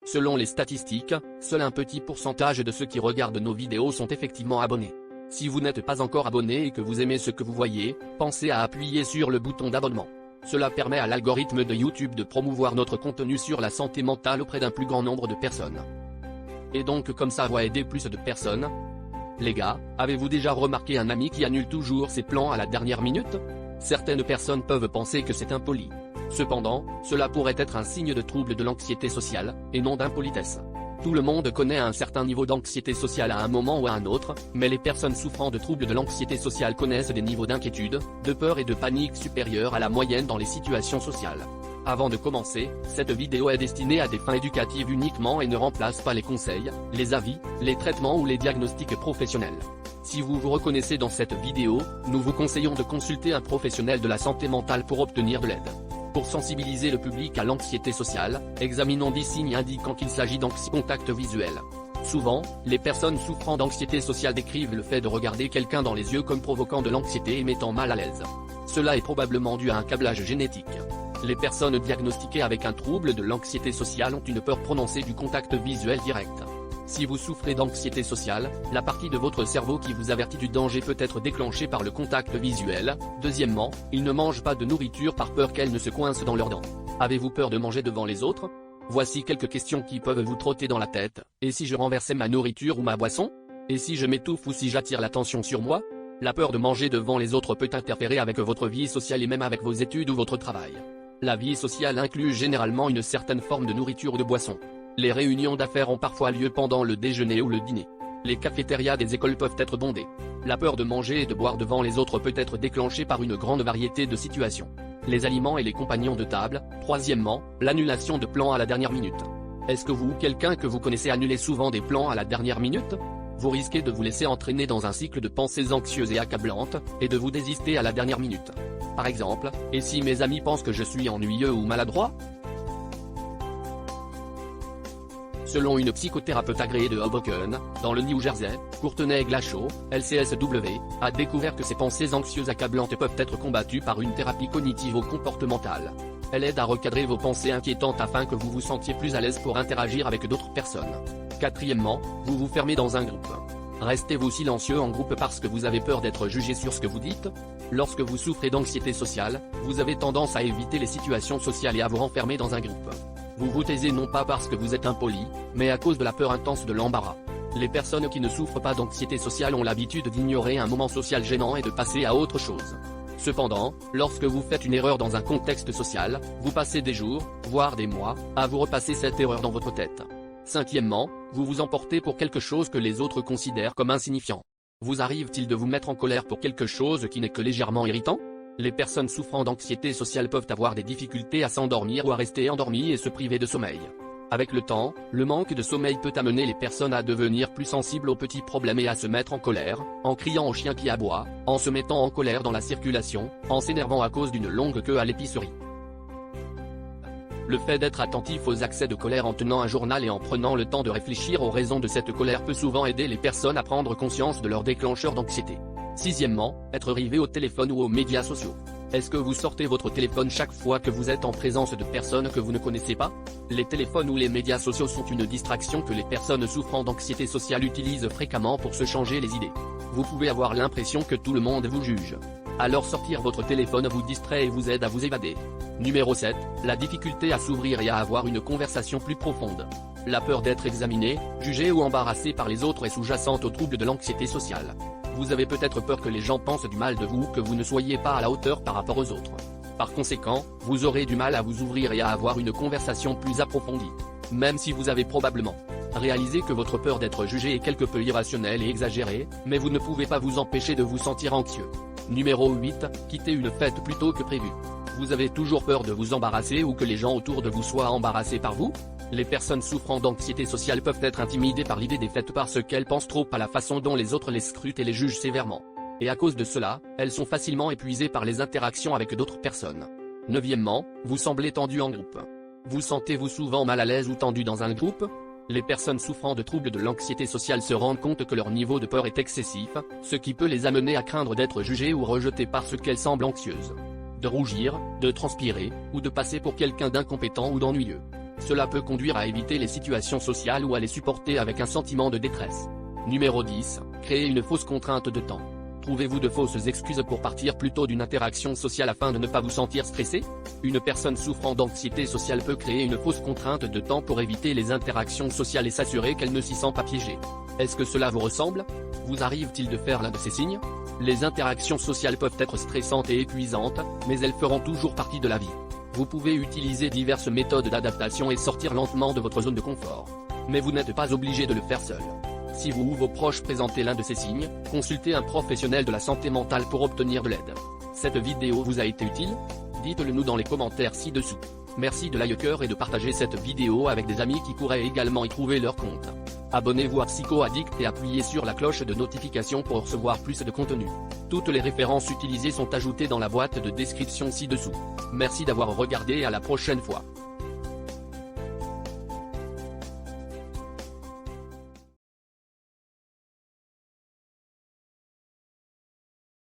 Selon les statistiques, seul un petit pourcentage de ceux qui regardent nos vidéos sont effectivement abonnés. Si vous n'êtes pas encore abonné et que vous aimez ce que vous voyez, pensez à appuyer sur le bouton d'abonnement. Cela permet à l'algorithme de YouTube de promouvoir notre contenu sur la santé mentale auprès d'un plus grand nombre de personnes. Et donc comme ça va aider plus de personnes. Les gars, avez-vous déjà remarqué un ami qui annule toujours ses plans à la dernière minute? Certaines personnes peuvent penser que c'est impoli. Cependant, cela pourrait être un signe de trouble de l'anxiété sociale, et non d'impolitesse. Tout le monde connaît un certain niveau d'anxiété sociale à un moment ou à un autre, mais les personnes souffrant de troubles de l'anxiété sociale connaissent des niveaux d'inquiétude, de peur et de panique supérieurs à la moyenne dans les situations sociales. Avant de commencer, cette vidéo est destinée à des fins éducatives uniquement et ne remplace pas les conseils, les avis, les traitements ou les diagnostics professionnels. Si vous vous reconnaissez dans cette vidéo, nous vous conseillons de consulter un professionnel de la santé mentale pour obtenir de l'aide. Pour sensibiliser le public à l'anxiété sociale, examinons 10 signes indiquant qu'il s'agit d'anxi-contact visuel. Souvent, les personnes souffrant d'anxiété sociale décrivent le fait de regarder quelqu'un dans les yeux comme provoquant de l'anxiété et mettant mal à l'aise. Cela est probablement dû à un câblage génétique. Les personnes diagnostiquées avec un trouble de l'anxiété sociale ont une peur prononcée du contact visuel direct. Si vous souffrez d'anxiété sociale, la partie de votre cerveau qui vous avertit du danger peut être déclenchée par le contact visuel. Deuxièmement, ils ne mangent pas de nourriture par peur qu'elle ne se coince dans leurs dents. Avez-vous peur de manger devant les autres? Voici quelques questions qui peuvent vous trotter dans la tête. Et si je renversais ma nourriture ou ma boisson? Et si je m'étouffe ou si j'attire l'attention sur moi? La peur de manger devant les autres peut interférer avec votre vie sociale et même avec vos études ou votre travail. La vie sociale inclut généralement une certaine forme de nourriture ou de boisson. Les réunions d'affaires ont parfois lieu pendant le déjeuner ou le dîner. Les cafétérias des écoles peuvent être bondées. La peur de manger et de boire devant les autres peut être déclenchée par une grande variété de situations. Les aliments et les compagnons de table. Troisièmement, l'annulation de plans à la dernière minute. Est-ce que vous ou quelqu'un que vous connaissez annulez souvent des plans à la dernière minute? Vous risquez de vous laisser entraîner dans un cycle de pensées anxieuses et accablantes, et de vous désister à la dernière minute. Par exemple, et si mes amis pensent que je suis ennuyeux ou maladroit? Selon une psychothérapeute agréée de Hoboken, dans le New Jersey, Courtenay-Glashow, LCSW, a découvert que ces pensées anxieuses accablantes peuvent être combattues par une thérapie cognitivo-comportementale. Elle aide à recadrer vos pensées inquiétantes afin que vous vous sentiez plus à l'aise pour interagir avec d'autres personnes. Quatrièmement, vous vous fermez dans un groupe. Restez-vous silencieux en groupe parce que vous avez peur d'être jugé sur ce que vous dites? Lorsque vous souffrez d'anxiété sociale, vous avez tendance à éviter les situations sociales et à vous renfermer dans un groupe. Vous vous taisez non pas parce que vous êtes impoli, mais à cause de la peur intense de l'embarras. Les personnes qui ne souffrent pas d'anxiété sociale ont l'habitude d'ignorer un moment social gênant et de passer à autre chose. Cependant, lorsque vous faites une erreur dans un contexte social, vous passez des jours, voire des mois, à vous repasser cette erreur dans votre tête. Cinquièmement, vous vous emportez pour quelque chose que les autres considèrent comme insignifiant. Vous arrive-t-il de vous mettre en colère pour quelque chose qui n'est que légèrement irritant? Les personnes souffrant d'anxiété sociale peuvent avoir des difficultés à s'endormir ou à rester endormies et se priver de sommeil. Avec le temps, le manque de sommeil peut amener les personnes à devenir plus sensibles aux petits problèmes et à se mettre en colère, en criant au chien qui aboie, en se mettant en colère dans la circulation, en s'énervant à cause d'une longue queue à l'épicerie. Le fait d'être attentif aux accès de colère en tenant un journal et en prenant le temps de réfléchir aux raisons de cette colère peut souvent aider les personnes à prendre conscience de leurs déclencheurs d'anxiété. Sixièmement, être rivé au téléphone ou aux médias sociaux. Est-ce que vous sortez votre téléphone chaque fois que vous êtes en présence de personnes que vous ne connaissez pas? Les téléphones ou les médias sociaux sont une distraction que les personnes souffrant d'anxiété sociale utilisent fréquemment pour se changer les idées. Vous pouvez avoir l'impression que tout le monde vous juge. Alors sortir votre téléphone vous distrait et vous aide à vous évader. Numéro 7, la difficulté à s'ouvrir et à avoir une conversation plus profonde. La peur d'être examiné, jugé ou embarrassé par les autres est sous-jacente au trouble de l'anxiété sociale. Vous avez peut-être peur que les gens pensent du mal de vous ou que vous ne soyez pas à la hauteur par rapport aux autres. Par conséquent, vous aurez du mal à vous ouvrir et à avoir une conversation plus approfondie. Même si vous avez probablement réalisé que votre peur d'être jugé est quelque peu irrationnelle et exagérée, mais vous ne pouvez pas vous empêcher de vous sentir anxieux. Numéro 8, quitter une fête plus tôt que prévu. Vous avez toujours peur de vous embarrasser ou que les gens autour de vous soient embarrassés par vous? Les personnes souffrant d'anxiété sociale peuvent être intimidées par l'idée des fêtes parce qu'elles pensent trop à la façon dont les autres les scrutent et les jugent sévèrement. Et à cause de cela, elles sont facilement épuisées par les interactions avec d'autres personnes. Neuvièmement, vous semblez tendu en groupe. Vous sentez-vous souvent mal à l'aise ou tendu dans un groupe? Les personnes souffrant de troubles de l'anxiété sociale se rendent compte que leur niveau de peur est excessif, ce qui peut les amener à craindre d'être jugées ou rejetées parce qu'elles semblent anxieuses. De rougir, de transpirer, ou de passer pour quelqu'un d'incompétent ou d'ennuyeux. Cela peut conduire à éviter les situations sociales ou à les supporter avec un sentiment de détresse. Numéro 10. Créer une fausse contrainte de temps. Trouvez-vous de fausses excuses pour partir plus tôt d'une interaction sociale afin de ne pas vous sentir stressé? Une personne souffrant d'anxiété sociale peut créer une fausse contrainte de temps pour éviter les interactions sociales et s'assurer qu'elle ne s'y sent pas piégée. Est-ce que cela vous ressemble? Vous arrive-t-il de faire l'un de ces signes? Les interactions sociales peuvent être stressantes et épuisantes, mais elles feront toujours partie de la vie. Vous pouvez utiliser diverses méthodes d'adaptation et sortir lentement de votre zone de confort. Mais vous n'êtes pas obligé de le faire seul. Si vous ou vos proches présentez l'un de ces signes, consultez un professionnel de la santé mentale pour obtenir de l'aide. Cette vidéo vous a été utile? Dites-le nous dans les commentaires ci-dessous. Merci de liker et de partager cette vidéo avec des amis qui pourraient également y trouver leur compte. Abonnez-vous à PsychoAddict et appuyez sur la cloche de notification pour recevoir plus de contenu. Toutes les références utilisées sont ajoutées dans la boîte de description ci-dessous. Merci d'avoir regardé et à la prochaine fois.